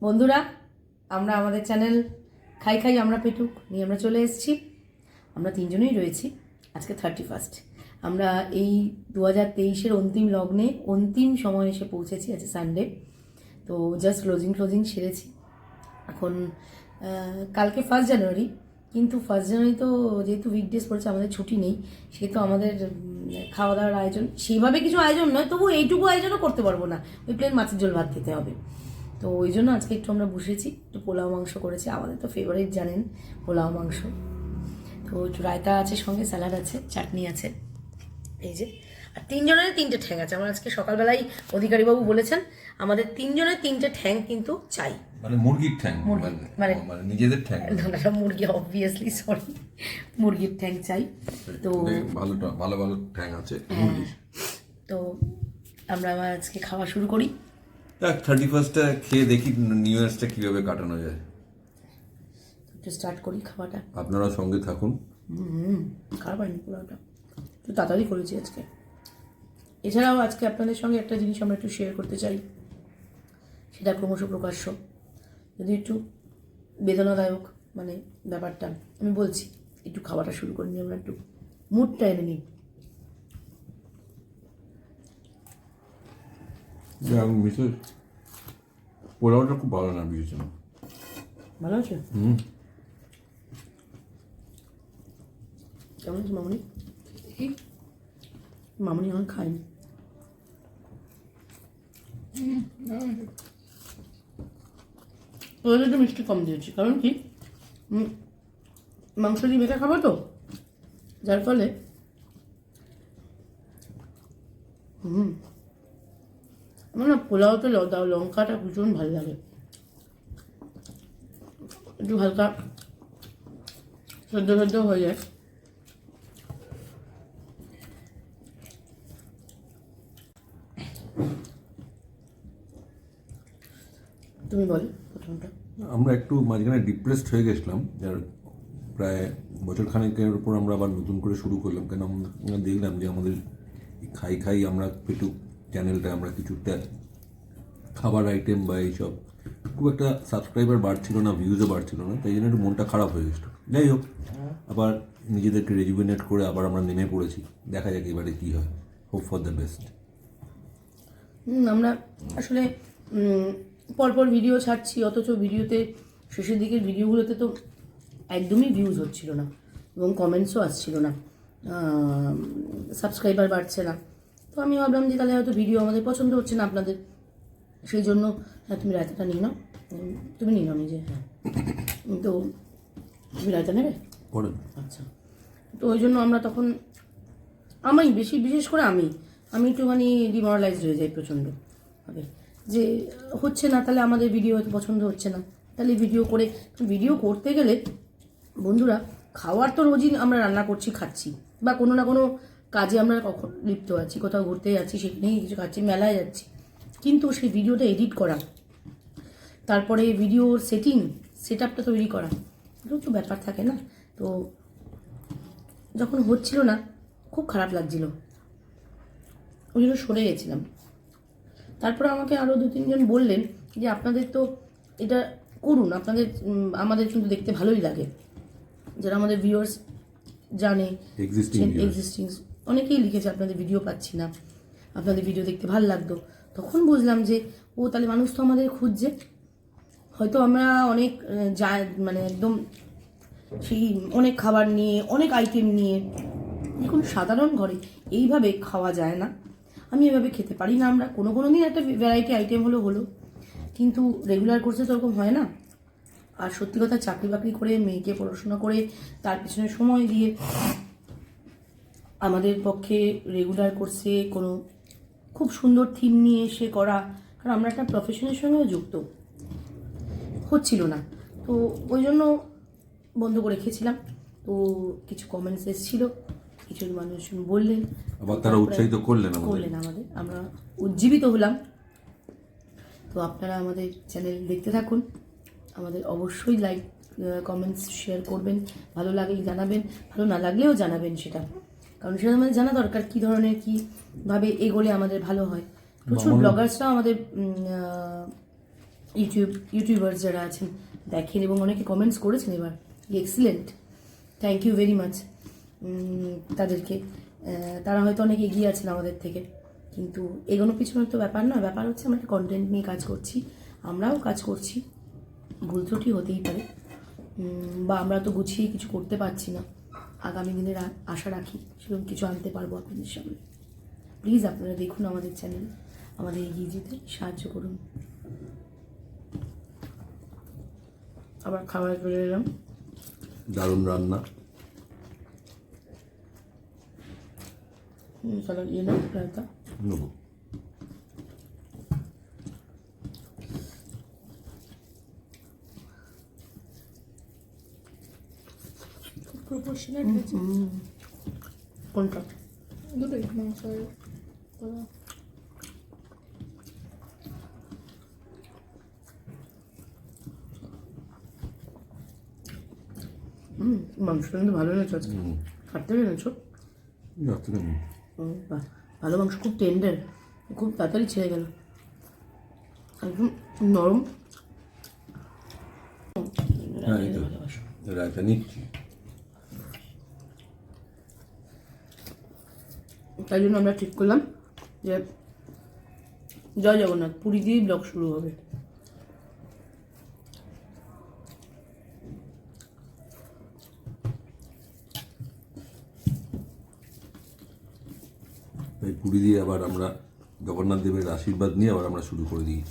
বন্ধুরা, আমরা আমাদের চ্যানেল খাই খাই আমরা পেটুক নিয়ে আমরা চলে এসেছি। আমরা তিনজনেই রয়েছি। আজকে 31। আমরা এই 2023-এর অন্তিম লগ্নে অন্তিম সময় এসে পৌঁছেছি। আজকে সানডে, তো জাস্ট ক্লোজিং সেরেছি। এখন কালকে 1 জানুয়ারি, কিন্তু 1 জানুয়ারি তো যেহেতু উইকডেজ পড়েছে, আমাদের ছুটি নেই, সেহেতু আমাদের খাওয়া দাওয়ার আয়োজন সেইভাবে কিছু আয়োজন নয়, তবু এইটুকু আয়োজনও করতে পারবো না। ওই প্লেন মাছের ঝোল ভাত খেতে হবে। তো ওই জন্য আজকে একটু আমরা বসেছি, একটু পোলাও মাংস করেছি। আমাদের তো ফেভারিট জানেন পোলাও মাংস। তো একটু রায়তা আছে, সঙ্গে স্যালাড আছে, চাটনি আছে, এই যে। আর তিনজনের 3টে ঠ্যাং আছে। আমার আজকে সকালবেলায় অধিকারীবাবু বলেছেন আমাদের তিনজনের 3টে ঠ্যাং কিন্তু চাই। মানে মুরগির ঠ্যাং, মানে নিজেদের ঠ্যাং না, মুরগি অবভিয়াসলি, সরি, মুরগির ঠ্যাং চাই। তো ভালো ভালো ভালো ঠ্যাং আছে মুরগির। তো আমরা আজকে খাওয়া শুরু করি। 31টা খেয়ে দেখি নিউ ইয়ারটা কিভাবে কাটানো যায়। একটু স্টার্ট করি খাওয়াটা। আপনারা সঙ্গে থাকুন। খারাপ হয়নি পুরোটা, একটু তাড়াতাড়ি করেছি আজকে। এছাড়াও আজকে আপনাদের সঙ্গে একটা জিনিস আমরা একটু শেয়ার করতে চাই, সেটা ক্রমশ প্রকাশ্য, যদি একটু বেদনাদায়ক মানে ব্যাপারটা আমি বলছি। একটু খাওয়াটা শুরু করে নিই, আমরা একটু মুডটা এনে নিই। বিশেষ পোলাওটা খুব ভালো না বিশেষ। ভালো আছে? কেমন আছে মামনি? মামনি এখন খায়নি। ওদের একটু মিষ্টি কম দিয়েছি, কারণ কি মাংস দিয়ে মেখে খাবো তো, যার ফলে আমার না পোলাওতে লঙ্কাটা ভীষণ ভালো লাগে। একটু হালকা সদ্য হয়ে যায়। তুমি বলো প্রথমটা। আমরা একটু মাঝখানে ডিপ্রেসড হয়ে গেছিলাম, যার প্রায় বছর খানেকের উপর আমরা আবার নতুন করে শুরু করলাম। কেন আমরা দেখলাম যে আমাদের খাই খাই আমরা পেটুক চ্যানেলটা আমরা কিছুটা খাবার আইটেম বা এইসব খুব একটা সাবস্ক্রাইবার বাড়ছিল না, ভিউজও বাড়ছিল না, তাই জন্য একটু মনটা খারাপ হয়ে গেছিলো। যাই হোক, আবার নিজেদেরকে রেজুভিনেট করে আবার আমরা নেমে পড়েছি। দেখা যাক এবারে কী হয়। Hope for the best. আমরা আসলে পরপর ভিডিও ছাড়ছি, অথচ ভিডিওতে শেষের দিকের ভিডিওগুলোতে তো একদমই ভিউজ হচ্ছিল না এবং কমেন্টসও আসছিল না, সাবস্ক্রাইবার বাড়ছে না। তো আমি ভাবলাম যে তাহলে হয়তো ভিডিও আমাদের পছন্দ হচ্ছে না আপনাদের, সেই জন্য হ্যাঁ তুমি রায়তাটা নিয়ে নাও, তুমি নিয়ে নাও নিজে। হ্যাঁ, তো তুমি রায়তা নেবে? আচ্ছা। তো ওই জন্য আমরা তখন বিশেষ করে আমি একটুখানি ডিমোরালাইজড হয়ে যাই প্রচণ্ড ভাবে, যে হচ্ছে না, তাহলে আমাদের ভিডিও হয়তো পছন্দ হচ্ছে না, তাহলে ভিডিও করতে গেলে বন্ধুরা, খাওয়ার তো রোজই আমরা রান্না করছি, খাচ্ছি, বা কোনো না কোনো কাজে আমরা কখন লিপ্ত আছি, কোথাও ঘুরতে যাচ্ছি, সেখানেই কিছু খাচ্ছি, মেলায় যাচ্ছি, কিন্তু সেই ভিডিওটা এডিট করা, তারপরে ভিডিওর সেট আপটা তৈরি করা, এটাও তো ব্যাপার থাকে না। তো যখন হচ্ছিল না, খুব খারাপ লাগছিল, ওই জন্য সরে গেছিলাম। তারপরে আমাকে আরও 2-3 জন বললেন যে আপনাদের তো এটা করুন, আমাদের কিন্তু দেখতে ভালোই লাগে, যারা আমাদের ভিউয়ার্স জানে, এক্সিস্টিং অনেকেই লিখেছে আপনাদের ভিডিও পাচ্ছি না, আপনাদের ভিডিও দেখতে ভালো লাগতো। তখন বুঝলাম যে তাহলে মানুষ তো আমাদের খুঁজছে, হয়তো আমরা অনেক মানে একদম সেই অনেক খাবার নিয়ে, অনেক আইটেম নিয়ে, দেখুন সাধারণ ঘরে এইভাবে খাওয়া যায় না, আমি এভাবে খেতে পারি না। আমরা কোনো দিন একটা ভ্যারাইটি আইটেম হলো, কিন্তু রেগুলার কোর্সে তো ওরকম হয় না। আর সত্যি কথা, চাকরি বাকরি করে, মেয়েকে পড়াশোনা করে, তার পিছনে সময় দিয়ে আমাদের পক্ষে রেগুলার কোর্সে কোনো খুব সুন্দর থিম নিয়ে এসে করা, কারণ আমরা একটা প্রফেশনের সঙ্গেও যুক্ত, হচ্ছিল না। তো ওই জন্য বন্ধ করে রেখেছিলাম। তো কিছু কমেন্টস এসেছিল, কিছু মানুষ বললেন, আবার তারা উৎসাহিত করলেন আমাদের, আমরা উজ্জীবিত হলাম। তো আপনারা আমাদের চ্যানেল দেখতে থাকুন, আমাদের অবশ্যই লাইক, কমেন্টস, শেয়ার করবেন, ভালো লাগলে জানাবেন, ভালো না লাগলেও জানাবেন সেটা, কারণ সেটা আমাদের জানা দরকার কী ধরনের কীভাবে এগোলে আমাদের ভালো হয়। প্রচুর ব্লগার্সরাও আমাদের ইউটিউবার্স যারা আছেন দেখেন এবং অনেকে কমেন্টস করেছেন এবার excellent, thank you very much তাদেরকে। তারা হয়তো অনেক এগিয়ে আছেন আমাদের থেকে, কিন্তু এগোনো পিছনের তো ব্যাপার না, ব্যাপার হচ্ছে আমরা কন্টেন্ট নিয়ে কাজ করছি, আমরাও কাজ করছি, ভুল ত্রুটি হতেই পারে, বা আমরা তো গুছিয়ে কিছু করতে পারছি না। আগামী দিনের আশা রাখি সেরকম কিছু আনতে পারবো আপনাদের সামনে। প্লিজ আপনারা দেখুন আমাদের চ্যানেল, আমাদের এগিয়ে যেতে সাহায্য করুন। আবার খাবার চলে এলাম, দারুণ রান্না। সালাদ দিয়ে নাও, রায়তা। নেবো। প্রপোর্শনাল হয়েছে কোনটা? দুটোই মাংস আর কলা। মাংসটা কিন্তু ভালো এনেছো আজকে, কাটতে এনেছো। যাচ্ছে না। বাহ, ভালো মাংস, খুব টেন্ডার, খুব তাড়াতাড়ি ছেড়ে গেল, একদম নরম। হ্যাঁ, এই তো রায়তা নিচ্ছি। তাই জন্য আমরা ঠিক করলাম যে জয় জগন্নাথ পুরী দিয়েই ব্লগ শুরু হবে। তাই পুরী দিয়ে আবার আমরা জগন্নাথ দেবের আশীর্বাদ নিয়ে আবার আমরা শুরু করে দিই।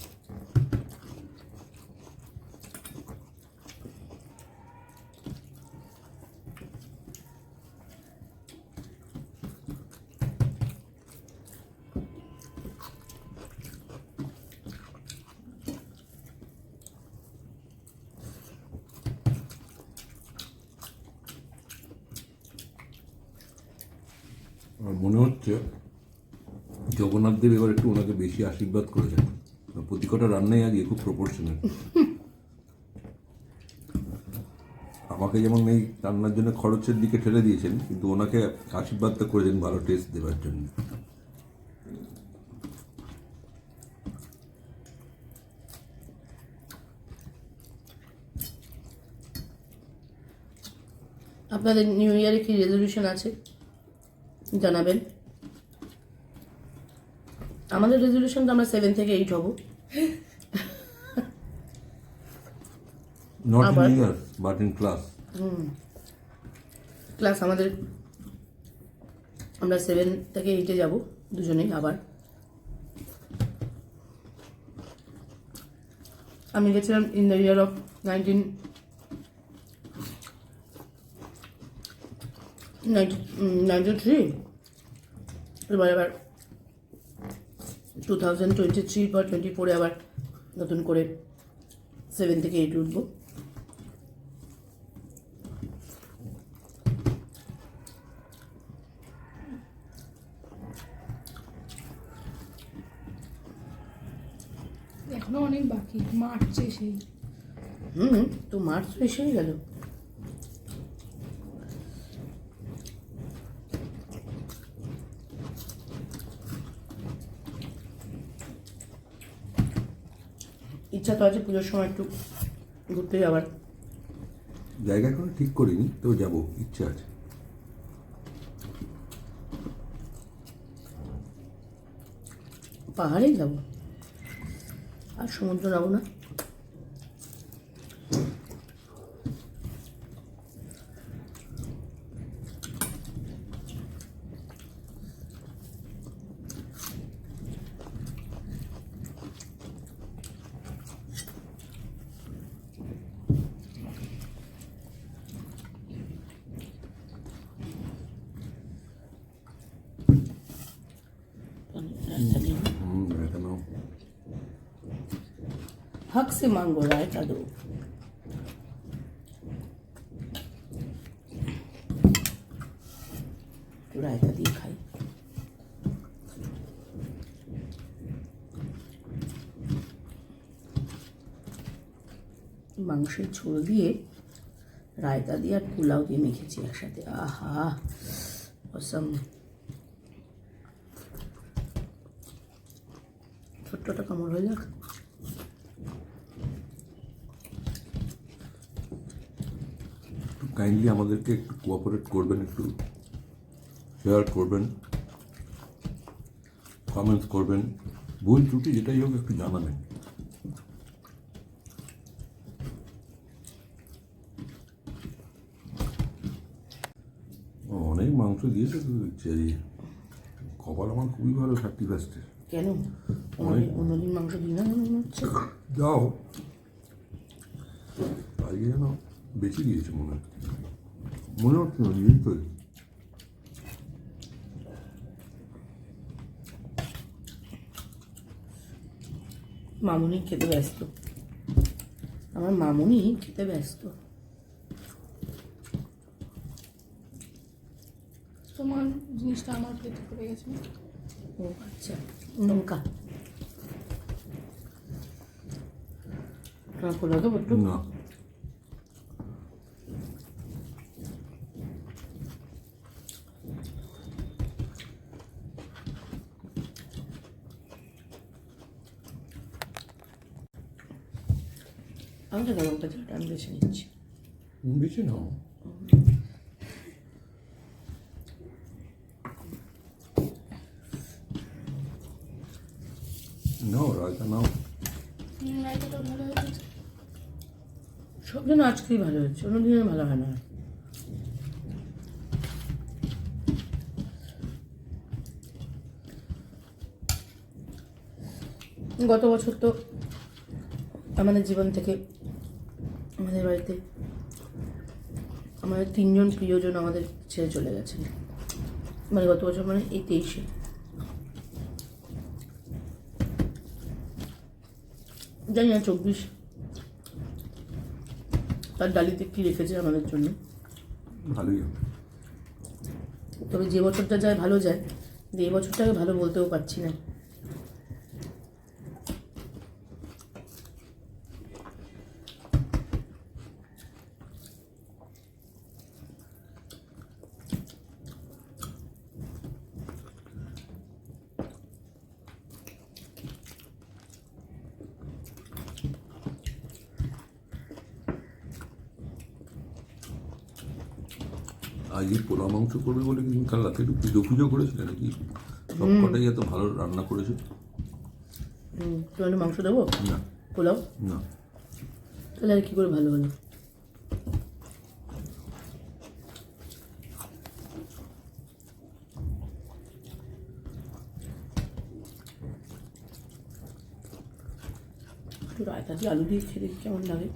আমার মনে হচ্ছে জগন্নাথ দেব এবার একটু ওনাকে বেশি আশীর্বাদ করেছেন, প্রতি কটা রান্নাই আগে খুব প্রপোর্শনাল। আমাকে যেমন এই রান্নার জন্য খরচের দিকে ঠেলে দিয়েছেন, কিন্তু ওনাকে আশীর্বাদটা করেছেন ভালো টেস্ট দেওয়ার জন্য। আপনাদের নিউ ইয়ারে কি রেজলিউশন আছে জানাবেন। আমাদের রেজলিউশন তো আমরা 7 থেকে 8 হব। নট আবার? In year but in class. Class আমাদের, আমরা 7 থেকে 8-এ যাব দুজনেই। আবার আমি গেছিলাম ইন দ্য ইয়ার অফ 1993, এবার আবার 2023 বা 24-এ আবার নতুন করে 7 থেকে 8 উঠবো। এখনো অনেক বাকি, মার্চে সেই। তো মার্চ তো এসেই গেল। ইচ্ছা তো আছে পুজোর সময় একটু ঘুরতে যাবার। জায়গা এখনো ঠিক করিনি, তো যাবো, ইচ্ছা আছে। পাহাড়েই যাব, আর সমুদ্র যাবো না। এটা নাও। हक से मांगो रायता दो। रायता দিয়ে খাই। মাংসের ঝোল দিয়ে রায়তা দিয়ে আর পোলাও দিয়ে মেখেছি একসাথে, আহা অসম। ছোট্টটা কামড় হয়ে যাক। কাইন্ডলি আমাদেরকে একটু কোঅপারেট করবেন, একটু শেয়ার করবেন, কমেন্টস করবেন, ভুল ত্রুটি যেটাই হোক একটু জানাবেন। অনেক মাংস দিয়েছে তো দেখছি আজকে। কপাল আমার খুবই ভালো 31-এ। কেন অন্যদিন মাংস দিই না মনে হচ্ছে? যাও, আজকে যেন বেশি দিয়েছে মনে হচ্ছে না দিয়েই তো। মামুনি খেতে ব্যস্ত, আমার মামুনি খেতে ব্যস্ত। তোমার জিনিসটা আমার প্লেটে পড়ে গেছে। ও আচ্ছা, লঙ্কা খোলা দেবো একটু? না, আমি তো লঙ্কা ঝালটা আমি বেছে নিচ্ছি। বেশি নাও। নাও রায়তা নাও। রায়তাটা ভালো হয়েছে। সব যেন আজকেই ভালো হচ্ছে, অন্যদিনের ভালো হয় না। গত বছর তো আমাদের জীবন থেকে আমাদের বাড়িতে আমাদের 3জন প্রিয়জন আমাদের ছেড়ে চলে গেছেন। মানে গত বছর মানে এই 23-এ। জানি না 24 তার ডালিতে কি রেখেছে আমাদের জন্য। ভালোই হবে। তবে যে বছরটা যায় ভালো যায়, এই বছরটাকে ভালো বলতেও পারছি না। আজকে পোলা মাংস করবে বলে কিন্তু কাল রাতে একটু পুজো পুজো করেছিলে নাকি? সব কটাই এত ভালো রান্না করেছে। তুমি একটু মাংস দেবো? না পোলাও? না, তাহলে আর কী করে ভালো হলো? একটু রায়তা দিয়ে আলু দিয়ে খেয়ে দেখি কেমন লাগে।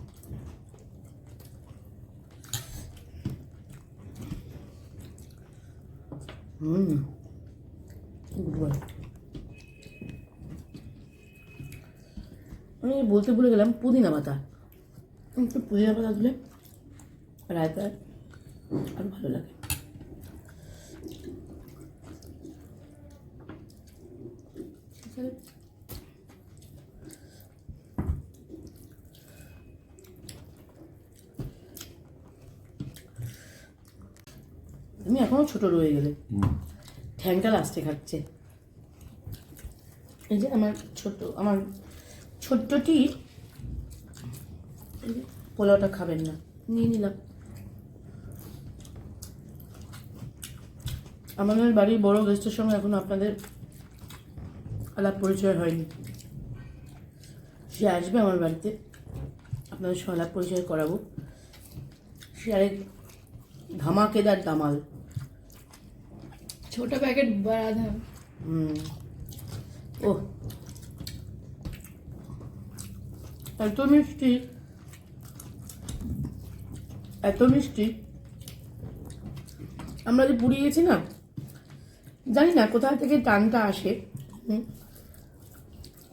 গুড। আমি বলতে ভুলে গেলাম, পুদিনা পাতা, একটু পুদিনা পাতা দিলে রায়তা আরও ভালো লাগে। তুমি এখনো ছোট রয়ে গেলে, ঠ্যাংটা লাস্টে খাচ্ছে। এই যে আমার ছোট্টটি পোলাওটা খাবেন না, নিয়ে নিলাম। আমাদের বাড়ির বড় গেস্টের সঙ্গে এখন আপনাদের আলাপ পরিচয় হয়নি। সে আসবে আমার বাড়িতে, আপনাদের সঙ্গে আলাপ পরিচয় করাবো। সে আরেক ধামাকেদার দামাল। ছোট প্যাকেট বড়া দাম। ও এত মিষ্টি, এত মিষ্টি। আমরা যে পুরী গেছি না, জানি না কোথা থেকে টানটা আসে।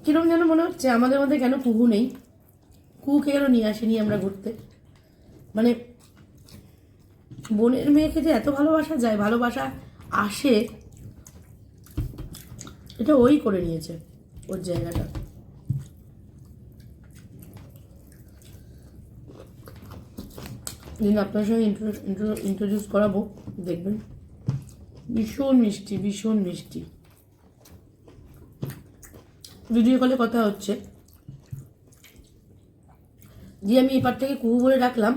কিরকম যেন মনে হচ্ছে আমাদের মধ্যে কেন কুহু নেই, কুহুকে কেন নিয়ে আসেনি আমরা ঘুরতে। মানে বোনের মেয়েকে যে এত ভালোবাসা যায়, ভালোবাসা আসে, এটা ওই করে নিয়েছে ওর জায়গাটা। দিন আপনার সঙ্গে ইন্ট্রোডিউস করাবো, দেখবেন ভীষণ মিষ্টি, ভীষণ মিষ্টি। ভিডিও কলে কথা হচ্ছে, যে আমি এপার থেকে কুহু বলে ডাকলাম,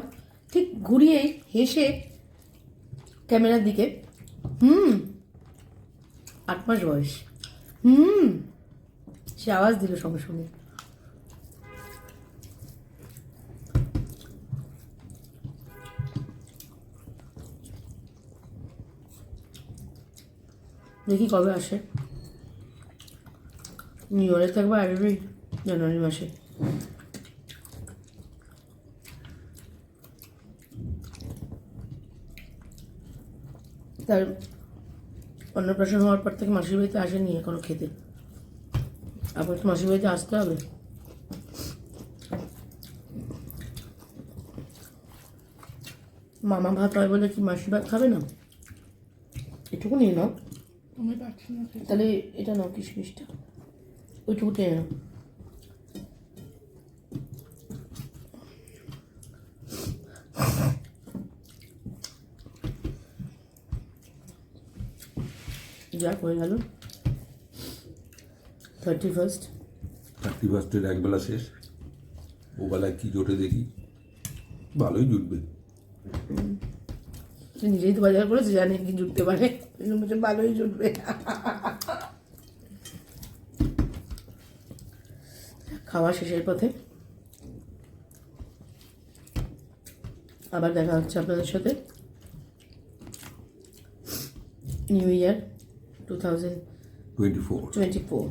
ঠিক ঘুরিয়ে হেসে ক্যামেরার দিকে 8 মাস বয়স সে আওয়াজ দিল সঙ্গে সঙ্গে। দেখি কবে আসে, নিউ ইয়র্কে থাকবো আসবে জানুয়ারি মাসে। তার অন্নপ্রাশন হওয়ার পর থেকে মাসির বাড়িতে আসেনি এখনো খেতে, আবার তো মাসির বাড়িতে আসতে হবে। মামা ভাত হয় বলে কি মাসি ভাত খাবে না? এটুকু নিয়ে নাও, আমি পারছি না খেতে। তাহলে এটা নাও কিশমিশটা, ওইটুকু টেনে নাও। যাক হয়ে গেল 31st। 31st একবেলা শেষ, ওবেলায় কি জোটে দেখি, ভালোই জুটবে। সে নিজেই তো বাজার করেছে, জানে কি জুটতে পারে, ভালোই জুটবে। খাওয়া শেষের পথে আবার দেখা হচ্ছে আপনাদের সাথে নিউ ইয়ার 2024।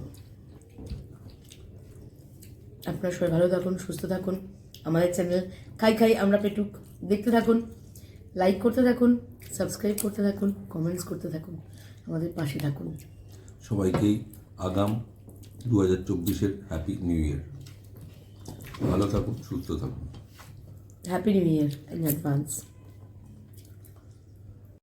আপনারা সবাই ভালো থাকুন, সুস্থ থাকুন। আমাদের চ্যানেল খাই খাই আমরা পেটুক দেখতে থাকুন, লাইক করতে থাকুন, সাবস্ক্রাইব করতে থাকুন, কমেন্টস করতে থাকুন, আমাদের পাশে থাকুন। সবাইকেই আগাম 2024-এর হ্যাপি নিউ ইয়ার। ভালো থাকুন, সুস্থ থাকুন। Happy new year in advance.